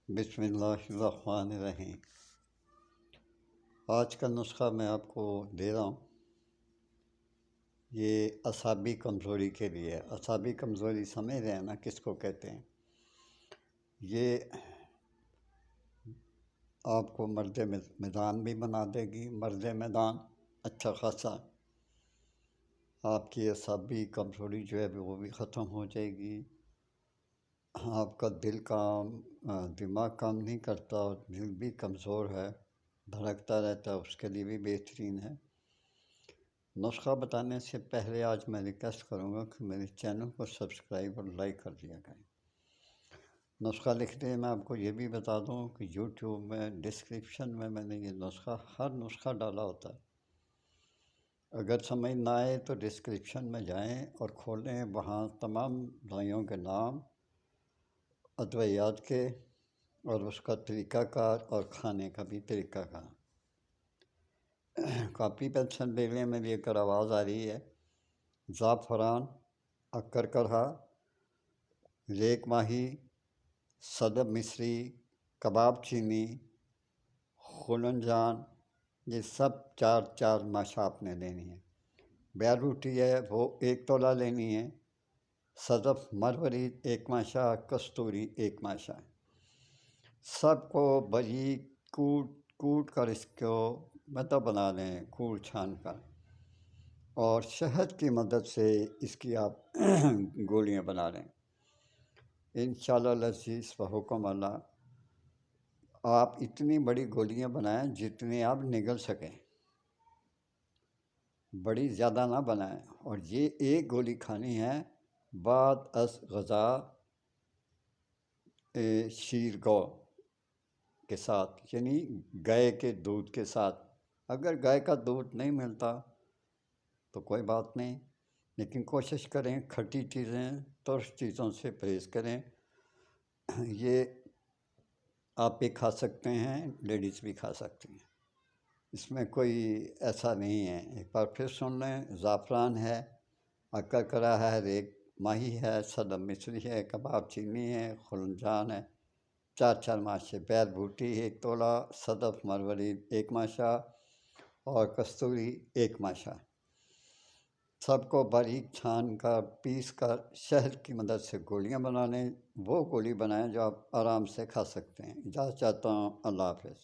بسم اللہ الرحمن الرحیم۔ آج کا نسخہ میں آپ کو دے رہا ہوں، یہ اعصابی کمزوری کے لیے۔ اعصابی کمزوری سمجھ رہے ہیں نا کس کو کہتے ہیں؟ یہ آپ کو مرد میدان بھی بنا دے گی، مرد میدان اچھا خاصا۔ آپ کی اعصابی کمزوری جو ہے وہ بھی ختم ہو جائے گی۔ آپ کا دماغ کام نہیں کرتا اور دل بھی کمزور ہے، دھڑکتا رہتا ہے، اس کے لیے بھی بہترین ہے۔ نسخہ بتانے سے پہلے آج میں ریکویسٹ کروں گا کہ میرے چینل کو سبسکرائب اور لائک کر دیا کریں۔ نسخہ لکھتے ہیں میں آپ کو یہ بھی بتا دوں کہ یوٹیوب میں ڈسکرپشن میں نے یہ ہر نسخہ ڈالا ہوتا ہے۔ اگر سمجھ نہ آئے تو ڈسکرپشن میں جائیں اور کھولیں، وہاں تمام دوائیوں کے نام، ادویات کے اور اس کا طریقہ کار اور کھانے کا بھی طریقہ کار۔ کاپی پینسل لے لیں، میں لے کر آواز آ رہی ہے۔ زعفران، اکرکرہ، ریک ماہی، صدف مصری، کباب چینی، خلنجان، یہ سب چار ماشا آپ نے لینی ہے۔ بیل روٹی ہے وہ 1 تولہ لینی ہے۔ صدف مروارید 1 ماشا، کستوری 1 ماشا۔ سب کو باریک کوٹ کر اس کو بنا لیں، کوٹ چھان کر، اور شہد کی مدد سے اس کی آپ گولیاں بنا لیں۔ انشاءاللہ العزیز بحکم اللہ آپ اتنی بڑی گولیاں بنائیں جتنی آپ نگل سکیں، بڑی زیادہ نہ بنائیں۔ اور یہ ایک گولی کھانی ہے بعد از غذا شیر گو کے ساتھ، یعنی گائے کے دودھ کے ساتھ۔ اگر گائے کا دودھ نہیں ملتا تو کوئی بات نہیں، لیکن کوشش کریں کھٹی چیزیں، ترش چیزوں سے پرہیز کریں۔ یہ آپ بھی کھا سکتے ہیں، لیڈیز بھی کھا سکتی ہیں، اس میں کوئی ایسا نہیں ہے۔ ایک بار پھر سن لیں، زعفران ہے، اکرکرہ ہے، ریک ماہی ہے، صدف مصری ہے، کباب چینی ہے، خلنجان ہے، 4 ماشے، بیل بوٹی 1 تولہ، صدف مروارید 1 ماشا اور کستوری 1 ماشا۔ سب کو باریک چھان کر پیس کر شہد کی مدد سے گولیاں بنا لیں۔ وہ گولی بنائیں جو آپ آرام سے کھا سکتے ہیں۔ اجازت چاہتا ہوں، اللہ حافظ۔